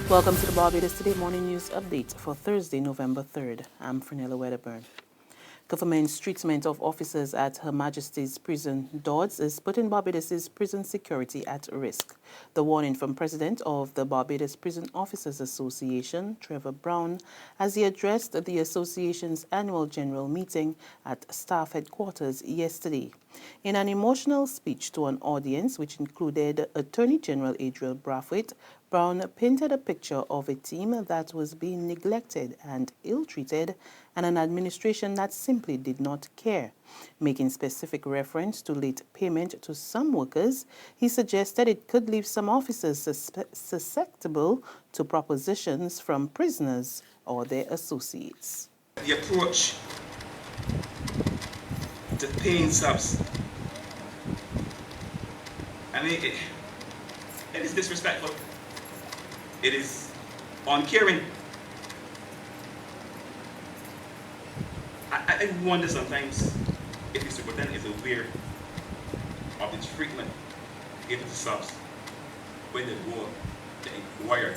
Welcome to the Barbados Today Morning News Update for Thursday, November 3rd. I'm Fernella Wedderburn. Government's treatment of officers at Her Majesty's Prison Dodds is putting Barbados's prison security at risk. The warning from President of the Barbados Prison Officers Association, Trevor Brown, as he addressed the association's annual general meeting at staff headquarters yesterday. In an emotional speech to an audience which included Attorney General Adriel Brathwaite, Brown painted a picture of a team that was being neglected and ill-treated and an administration that simply did not care. Making specific reference to late payment to some workers, he suggested it could leave some officers susceptible to propositions from prisoners or their associates. The approach to paying subs, I mean, it is disrespectful. It is uncaring. I wonder sometimes if the superintendent is aware of the treatment given to subs when they go to inquire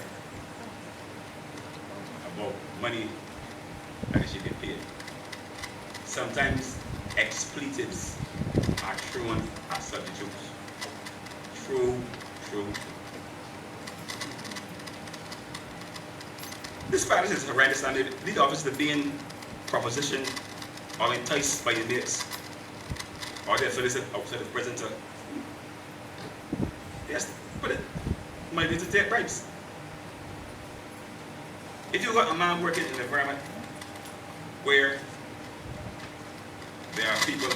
about money that they should get paid. Sometimes expletives are thrown at substitutes. True. This practice is horrendous, and these officers are being propositioned or enticed by the mates or they're solicited outside the prison to put it might be to take bribes. If you've got a man working in an environment where there are people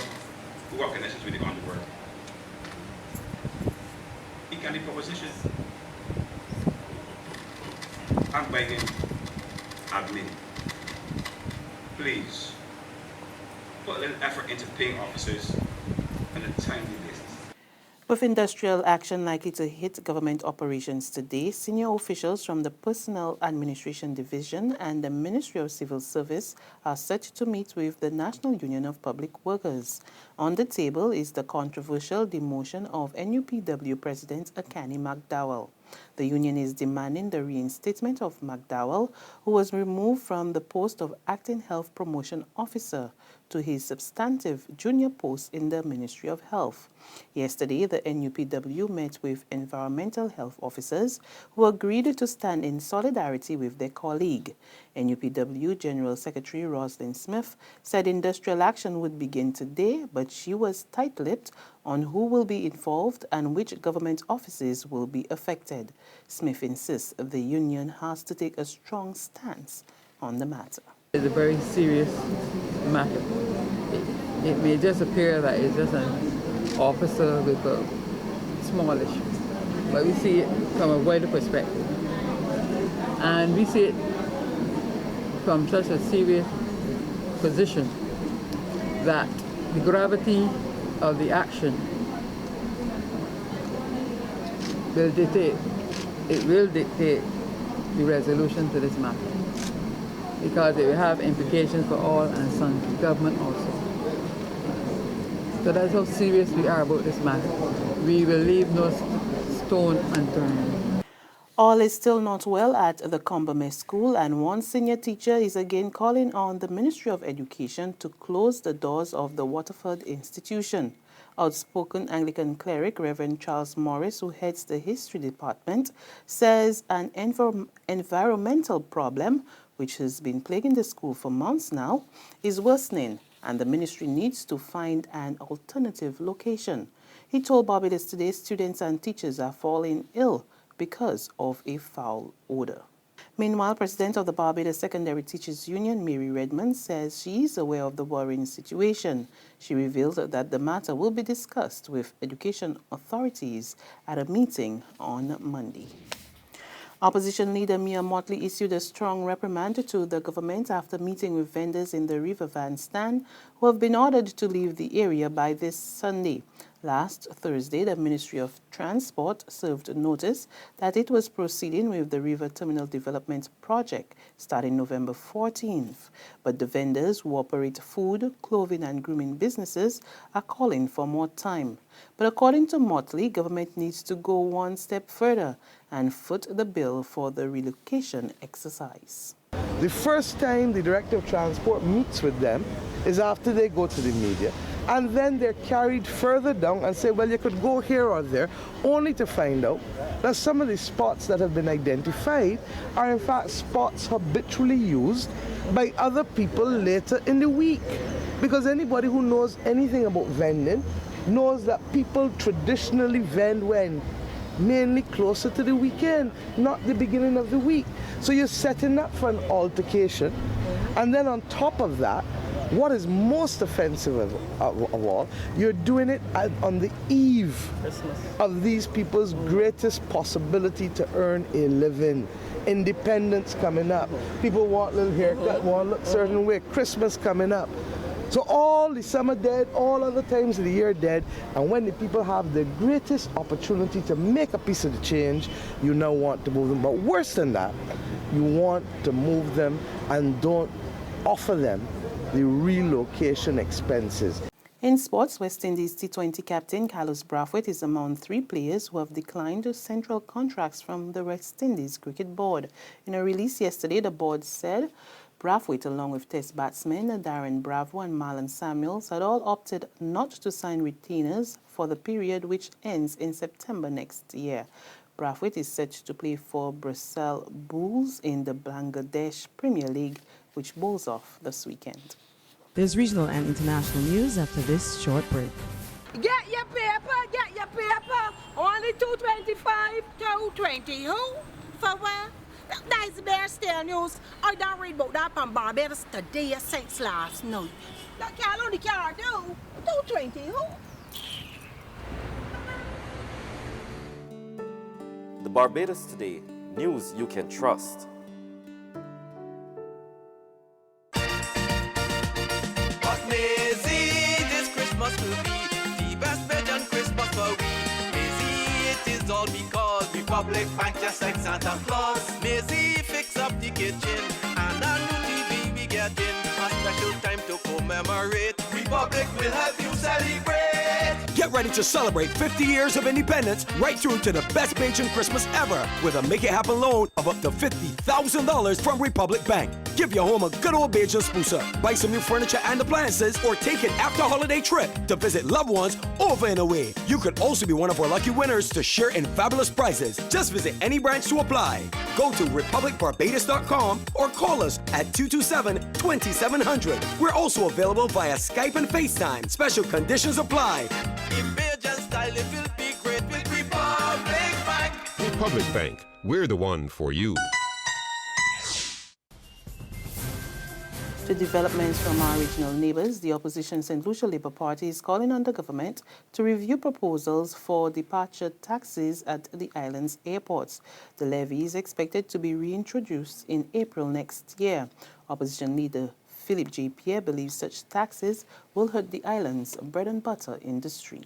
who have connections with the underworld, he can be propositioned. I'm begging admin, please put a little effort into paying officers on a timely basis. With industrial action likely to hit government operations today, senior officials from the Personnel Administration Division and the Ministry of Civil Service are set to meet with the National Union of Public Workers. On the table is the controversial demotion of NUPW President Akani McDowell. The union is demanding the reinstatement of McDowell, who was removed from the post of Acting Health Promotion Officer to his substantive junior post in the Ministry of Health. Yesterday, the NUPW met with environmental health officers who agreed to stand in solidarity with their colleague. NUPW General Secretary Roslyn Smith said industrial action would begin today, but she was tight-lipped on who will be involved and which government offices will be affected. Smith insists the union has to take a strong stance on the matter. It's a very serious matter. It may just appear that it's just an officer with a small issue, but we see it from a wider perspective. And we see it from such a serious position that the gravity of the action will dictate the resolution to this matter, because it will have implications for all and some government also. So that's how serious we are about this matter. We will leave no stone unturned. All is still not well at the Combermere School, and one senior teacher is again calling on the Ministry of Education to close the doors of the Waterford institution. Outspoken Anglican cleric Reverend Charles Morris, who heads the history department, says an environmental problem, which has been plaguing the school for months now, is worsening, and the ministry needs to find an alternative location. He told Barbados Today students and teachers are falling ill because of a foul odor. Meanwhile, President of the Barbados Secondary Teachers Union, Mary Redmond, says she is aware of the worrying situation. She revealed that the matter will be discussed with education authorities at a meeting on Monday. Opposition leader Mia Motley issued a strong reprimand to the government after meeting with vendors in the River Van stand who have been ordered to leave the area by this Sunday. Last Thursday, the Ministry of Transport served notice that it was proceeding with the River Terminal Development Project starting November 14th. But the vendors who operate food, clothing and grooming businesses are calling for more time. But according to Motley, government needs to go one step further and foot the bill for the relocation exercise. The first time the Director of Transport meets with them is after they go to the media, and then they're carried further down and say, well, you could go here or there, only to find out that some of the spots that have been identified are in fact spots habitually used by other people later in the week. Because anybody who knows anything about vending knows that people traditionally vend when? Mainly closer to the weekend, not the beginning of the week. So you're setting up for an altercation, and then on top of that, what is most offensive of all, you're doing it on the eve of these people's greatest possibility to earn a living. Independence coming up. People want a little haircut, want to look a certain way. Christmas coming up. So all the summer dead, all other times of the year dead, and when the people have the greatest opportunity to make a piece of the change, you now want to move them. But worse than that, you want to move them and don't offer them the relocation expenses. In sports, West Indies T20 captain Carlos Brathwaite is among 3 players who have declined central contracts from the West Indies Cricket Board. In a release yesterday, the board said Brathwaite, along with Test batsmen Darren Bravo and Marlon Samuels, had all opted not to sign retainers for the period which ends in September next year. Brathwaite is set to play for Brussels Bulls in the Bangladesh Premier League, which bowls off this weekend. There's regional and international news after this short break. Get your paper. Only 225, 220. Who? For what? That's the bear stale news. I don't read about that from Barbados today since last night. That can't only care do. 220. Who? The Barbados Today, news you can trust. What Maisie, this Christmas will be the best Belgian Christmas for we. Maisie, it is all because Republic Bank just like Santa Claus. Maisie fix up the kitchen and a new TV we get in. A special time to commemorate. Republic will help you celebrate. Get ready to celebrate 50 years of independence right through to the best Bajan Christmas ever with a Make It Happen loan of up to $50,000 from Republic Bank. Give your home a good old Bajan spooser, buy some new furniture and appliances, or take an after-holiday trip to visit loved ones over and away. You could also be one of our lucky winners to share in fabulous prizes. Just visit any branch to apply. Go to republicbarbados.com or call us at 227-2700. We're also available via Skype and FaceTime. Special conditions apply. In Bajan style, it will be great with Republic Bank. Republic Bank, we're the one for you. To developments from our regional neighbours, the opposition St. Lucia Labour Party is calling on the government to review proposals for departure taxes at the island's airports. The levy is expected to be reintroduced in April next year. Opposition leader Philip J. Pierre believes such taxes will hurt the island's bread and butter industry.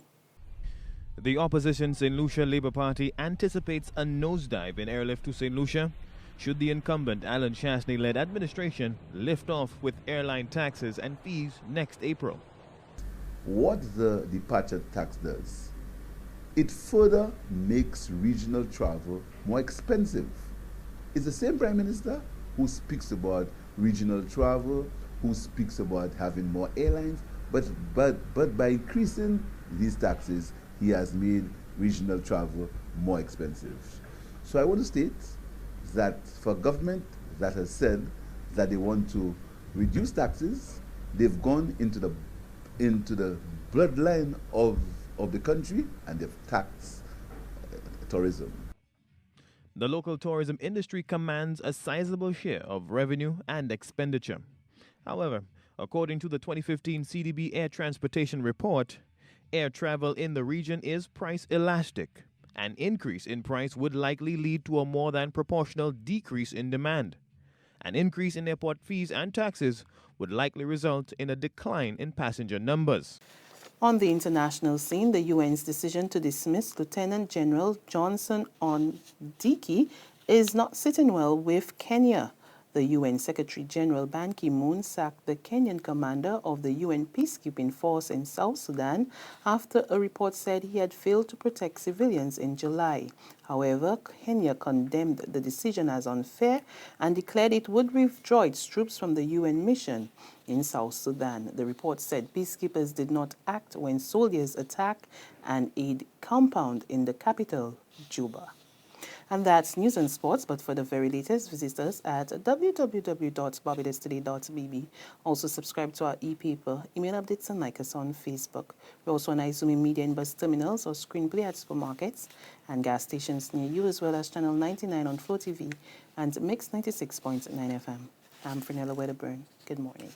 The opposition St. Lucia Labour Party anticipates a nosedive in airlift to St. Lucia should the incumbent Alan Chasney-led administration lift off with airline taxes and fees next April. What the departure tax does, it further makes regional travel more expensive. It's the same Prime Minister who speaks about regional travel, who speaks about having more airlines, but by increasing these taxes, he has made regional travel more expensive. So I want to state that for government that has said that they want to reduce taxes, they've gone into the bloodline of the country and they've taxed tourism. The local tourism industry commands a sizable share of revenue and expenditure. However, according to the 2015 CDB Air Transportation Report, air travel in the region is price elastic. An increase in price would likely lead to a more than proportional decrease in demand. An increase in airport fees and taxes would likely result in a decline in passenger numbers. On the international scene, the UN's decision to dismiss Lieutenant General Johnson Ondiki is not sitting well with Kenya. The UN Secretary-General Ban Ki-moon sacked the Kenyan commander of the UN peacekeeping force in South Sudan after a report said he had failed to protect civilians in July. However, Kenya condemned the decision as unfair and declared it would withdraw its troops from the UN mission in South Sudan. The report said peacekeepers did not act when soldiers attacked an aid compound in the capital, Juba. And that's news and sports, but for the very latest, visit us at www.barbadostoday.bb. Also subscribe to our e-paper, email updates, and like us on Facebook. We're also on Izumi Media and bus terminals or screenplay at supermarkets and gas stations near you, as well as Channel 99 on Flow TV and Mix 96.9 FM. I'm Frenella Wedderburn. Good morning.